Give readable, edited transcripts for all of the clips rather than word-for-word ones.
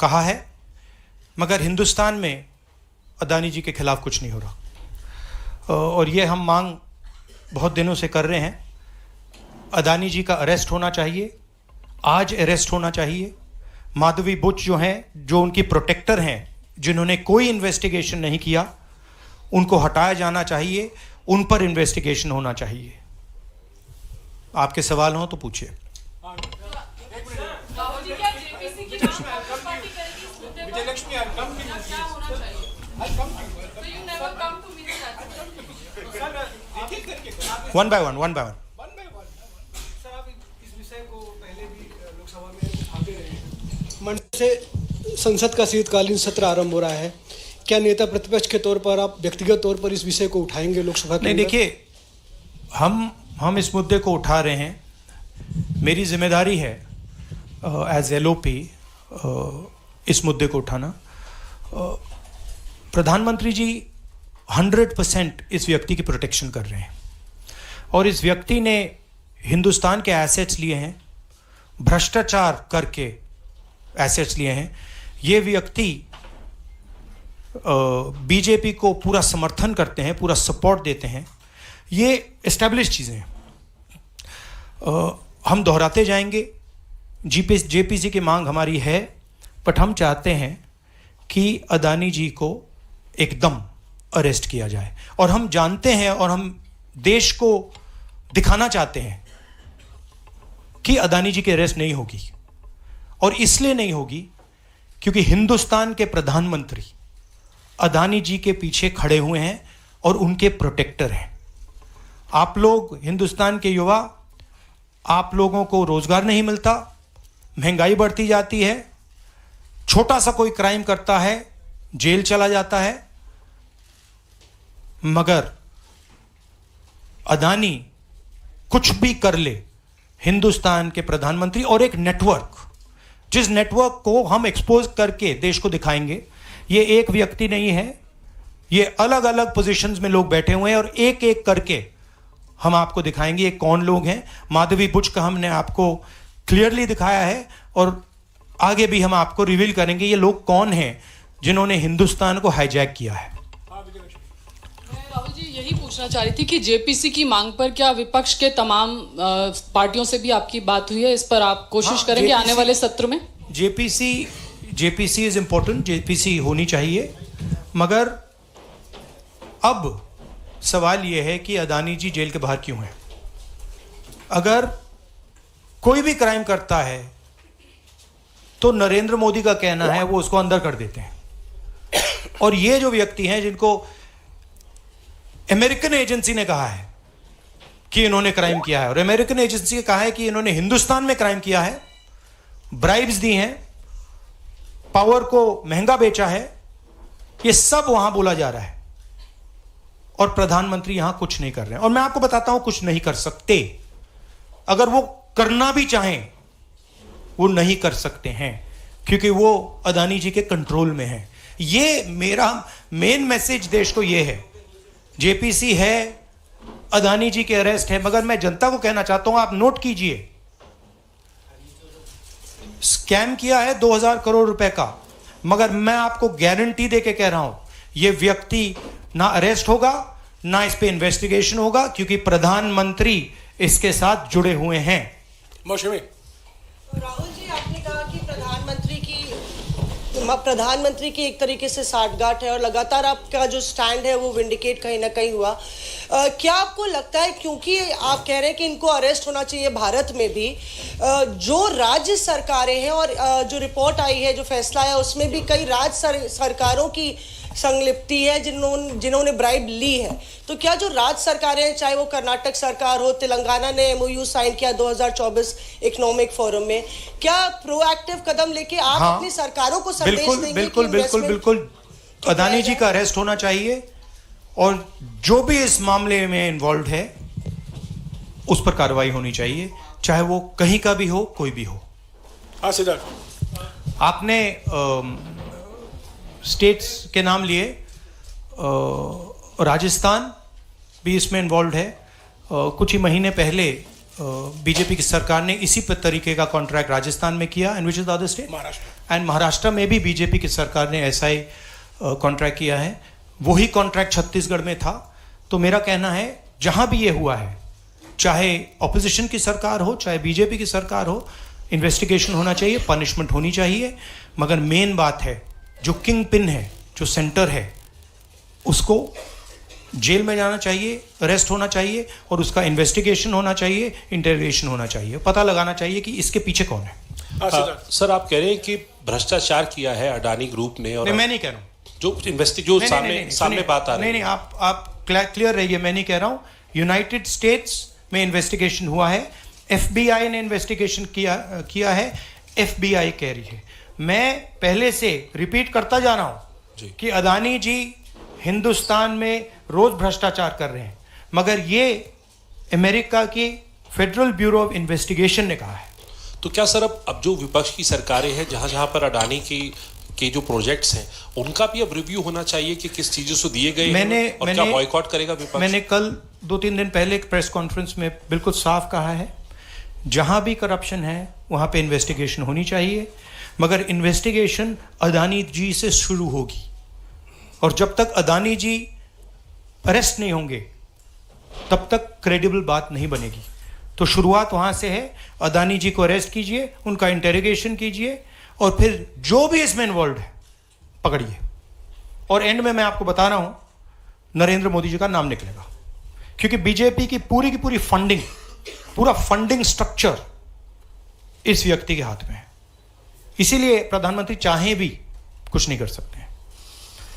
कहा है, मगर हिंदुस्तान में अदानी जी के खिलाफ कुछ नहीं हो रहा। और ये हम मांग बहुत दिनों से कर रहे हैं। अदानी जी का अरेस्ट होना चाहिए, आज अरेस्ट होना चाहिए। माधवी बुच जो हैं, जो उनकी प्रोटेक्टर हैं, जिन्होंने कोई इन्वेस्टिगेशन नहीं किया, उनको हटाया जाना चाहिए, उन पर इन्वेस्टिगेशन होना चाहिए। आपके सवाल हो तो पूछिए। One by one. सर, आप इस विषय को पहले भी लोकसभा में उठाते रहे हैं। मंच से संसद का शीतकालीन सत्र आरंभ हो रहा है, क्या नेता प्रतिपक्ष के तौर पर आप व्यक्तिगत तौर पर इस विषय को उठाएंगे लोकसभा के? नहीं, देखिए, हम इस मुद्दे को उठा रहे हैं। मेरी जिम्मेदारी है एज LOP इस मुद्दे को उठाना। प्रधानमंत्री जी 100% इस व्यक्ति की प्रोटेक्शन कर रहे हैं, और इस व्यक्ति ने हिंदुस्तान के एसेट्स लिए हैं, भ्रष्टाचार करके एसेट्स लिए हैं। ये व्यक्ति बीजेपी को पूरा समर्थन करते हैं, पूरा सपोर्ट देते हैं। ये एस्टैब्लिश चीज़ें हैं। हम दोहराते जाएंगे। JPC की मांग हमारी है, बट हम चाहते हैं कि अदानी जी को एकदम अरेस्ट किया जाए। और हम जानते हैं और हम देश को दिखाना चाहते हैं कि अदानी जी की अरेस्ट नहीं होगी। और इसलिए नहीं होगी क्योंकि हिंदुस्तान के प्रधानमंत्री अदानी जी के पीछे खड़े हुए हैं और उनके प्रोटेक्टर हैं। आप लोग, हिंदुस्तान के युवा, आप लोगों को रोजगार नहीं मिलता, महंगाई बढ़ती जाती है, छोटा सा कोई क्राइम करता है जेल चला जाता है, मगर अदानी कुछ भी कर ले, हिंदुस्तान के प्रधानमंत्री और एक नेटवर्क, जिस नेटवर्क को हम एक्सपोज करके देश को दिखाएंगे। ये एक व्यक्ति नहीं है, ये अलग अलग पोजीशंस में लोग बैठे हुए हैं, और एक एक करके हम आपको दिखाएंगे ये कौन लोग हैं। माधवी बुच का हमने आपको क्लियरली दिखाया है, और आगे भी हम आपको रिवील करेंगे ये लोग कौन हैं जिन्होंने हिंदुस्तान को हाईजैक किया है। राहुल जी, यही पूछना चाह रही थी कि JPC की मांग पर क्या विपक्ष के तमाम पार्टियों से भी आपकी बात हुई है? इस पर आप कोशिश करेंगे आने वाले सत्र में? JPC इज इंपॉर्टेंट, JPC होनी चाहिए, मगर अब सवाल यह है कि अदानी जी जेल के बाहर क्यों हैं? अगर कोई भी क्राइम करता है तो नरेंद्र मोदी का कहना है वो उसको अंदर कर देते हैं। और ये जो व्यक्ति हैं जिनको अमेरिकन एजेंसी ने कहा है कि इन्होंने क्राइम किया है, और अमेरिकन एजेंसी ने कहा है कि इन्होंने हिंदुस्तान में क्राइम किया है, ब्राइब्स दी हैं, पावर को महंगा बेचा है, ये सब वहां बोला जा रहा है, और प्रधानमंत्री यहां कुछ नहीं कर रहे हैं। और मैं आपको बताता हूं, कुछ नहीं कर सकते। अगर वो करना भी चाहें वो नहीं कर सकते हैं, क्योंकि वो अदानी जी के कंट्रोल में है। ये मेरा मेन मैसेज देश को ये है। JPC है, अदानी जी के अरेस्ट है, मगर मैं जनता को कहना चाहता हूं, आप नोट कीजिए, स्कैम किया है 2000 करोड़ रुपए का, मगर मैं आपको गारंटी देके कह रहा हूं ये व्यक्ति ना अरेस्ट होगा, ना इस पे इन्वेस्टिगेशन होगा, क्योंकि प्रधानमंत्री इसके साथ जुड़े हुए हैं। मौसमी राहुल जी, आपने कहा कि प्रधानमंत्री की एक तरीके से साठगांठ है, और लगातार आपका जो स्टैंड है वो विंडिकेट कहीं ना कहीं हुआ। क्या आपको लगता है, क्योंकि आप कह रहे हैं कि इनको अरेस्ट होना चाहिए भारत में भी, जो राज्य सरकारें हैं और जो रिपोर्ट आई है, जो फैसला आया, उसमें भी कई राज्य सरकारों की संलिप्ति है जिन्होंने ब्राइब ली है, तो क्या जो राज्य सरकारें हैं, चाहे वो कर्नाटक सरकार हो, तेलंगाना ने MOU साइन किया 2024 इकोनॉमिक फोरम में, क्या प्रोएक्टिव कदम लेके आप अपनी सरकारों को संदेश देंगे? बिल्कुल अदानी जी का अरेस्ट होना चाहिए, और जो भी इस मामले में इन्वॉल्व है उस पर कार्रवाई होनी चाहिए, चाहे वो कहीं का भी हो, कोई भी हो। हाँ सिद्धार्थ, आपने स्टेट्स के नाम लिए, राजस्थान भी इसमें इन्वॉल्व है। कुछ ही महीने पहले बीजेपी की सरकार ने इसी तरीके का कॉन्ट्रैक्ट राजस्थान में किया, and which is the other state, and Maharashtra में भी बीजेपी की सरकार ने ऐसा ही कॉन्ट्रैक्ट किया है। वही कॉन्ट्रैक्ट छत्तीसगढ़ में था। तो मेरा कहना है जहां भी ये हुआ है, चाहे ऑपोजिशन की सरकार हो चाहे बीजेपी की सरकार हो, इन्वेस्टिगेशन होना चाहिए, पनिशमेंट होनी चाहिए। मगर मेन बात है जो किंग पिन है, जो सेंटर है, उसको जेल में जाना चाहिए, अरेस्ट होना चाहिए, और उसका इन्वेस्टिगेशन होना चाहिए, इंटरोगेशन होना चाहिए, पता लगाना चाहिए कि इसके पीछे कौन है। सर आप कह रहे हैं कि भ्रष्टाचार किया है अडानी ग्रुप ने, और मैं नहीं कह रहा हूं, जो सामने बात आ रही है। नहीं, आप क्लियर रहिए, मैं नहीं कह रहा हूं। यूनाइटेड स्टेट्स में इन्वेस्टिगेशन हुआ है, FBI ने इन्वेस्टिगेशन किया है, FBI कह रही है। मैं पहले से रिपीट करता जा रहा हूं कि अदानी जी हिंदुस्तान में रोज भ्रष्टाचार कर रहे हैं, मगर ये अमेरिका की फेडरल ब्यूरो ऑफ इन्वेस्टिगेशन ने कहा है। तो क्या सर अब जो विपक्ष की सरकारें हैं, जहां जहां पर अडानी के जो प्रोजेक्ट्स हैं, उनका भी अब रिव्यू होना चाहिए कि किस चीजों से दिए गए हैं, और क्या बॉयकॉट करेगा विपक्ष? मैंने कल 2-3 दिन पहले एक प्रेस कॉन्फ्रेंस में बिल्कुल साफ कहा है, जहां भी करप्शन है वहां पे इन्वेस्टिगेशन होनी चाहिए, मगर इन्वेस्टिगेशन अदानी जी से शुरू होगी, और जब तक अदानी जी अरेस्ट नहीं होंगे तब तक क्रेडिबल बात नहीं बनेगी। तो शुरुआत वहां से है, अदानी जी को अरेस्ट कीजिए, उनका इंटेरोगेशन कीजिए, और फिर जो भी इसमें इन्वॉल्व है पकड़िए, और एंड में मैं आपको बता रहा हूं नरेंद्र मोदी जी का नाम निकलेगा, क्योंकि बीजेपी की पूरी फंडिंग, पूरा फंडिंग स्ट्रक्चर इस व्यक्ति के हाथ में है। इसीलिए प्रधानमंत्री चाहे भी कुछ नहीं कर सकते हैं।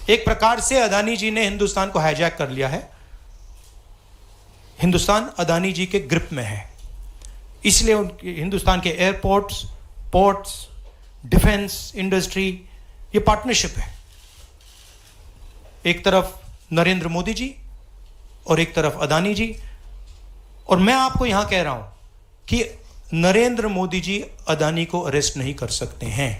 एक प्रकार से अदानी जी ने हिंदुस्तान को हाईजैक कर लिया है, हिंदुस्तान अदानी जी के ग्रिप में है, इसलिए हिंदुस्तान के एयरपोर्ट्स, पोर्ट्स, डिफेंस इंडस्ट्री, ये पार्टनरशिप है। एक तरफ नरेंद्र मोदी जी और एक तरफ अदानी जी, और मैं आपको यहां कह रहा हूं कि नरेंद्र मोदी जी अदानी को अरेस्ट नहीं कर सकते हैं।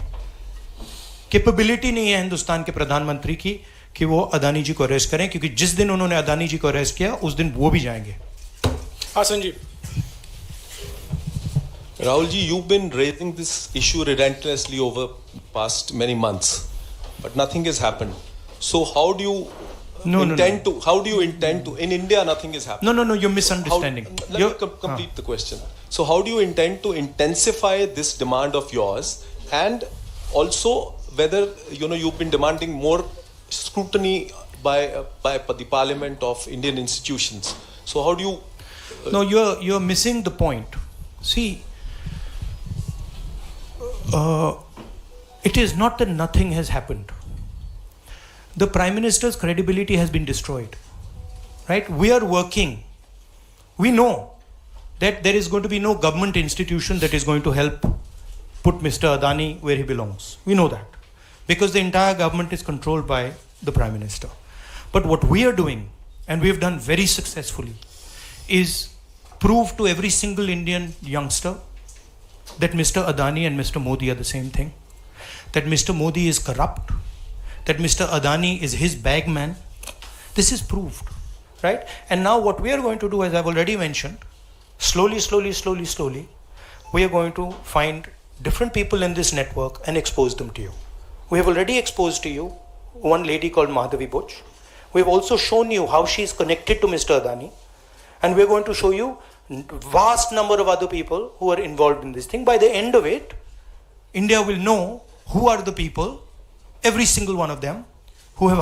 कैपेबिलिटी नहीं है हिंदुस्तान के प्रधानमंत्री की कि वो अदानी जी को अरेस्ट करें, क्योंकि जिस दिन उन्होंने अदानी जी को अरेस्ट किया उस दिन वो भी जाएंगे। हाँ Sanjeev. Rahul ji, you've been raising this issue relentlessly over past many months, but nothing has happened. So how do you How do you intend to? In India, nothing is happening. No, you're misunderstanding. Let me complete the question. So how do you intend to intensify this demand of yours, and also whether you've been demanding more scrutiny by the Parliament of Indian institutions? So how do you? No, you're missing the point. See, it is not that nothing has happened. The Prime Minister's credibility has been destroyed, right? We are working. We know that there is going to be no government institution that is going to help put Mr. Adani where he belongs. We know that, because the entire government is controlled by the Prime Minister. But what we are doing, and we have done very successfully, is prove to every single Indian youngster that Mr. Adani and Mr. Modi are the same thing, that Mr. Modi is corrupt, that Mr. Adani is his bagman. This is proved, right? And now what we are going to do, as I've already mentioned, slowly, we are going to find different people in this network and expose them to you. We have already exposed to you one lady called Madhavi Buch. We have also shown you how she is connected to Mr. Adani, and we are going to show you vast number of other people who are involved in this thing. By the end of it, India will know who are the people, every single one of them, who have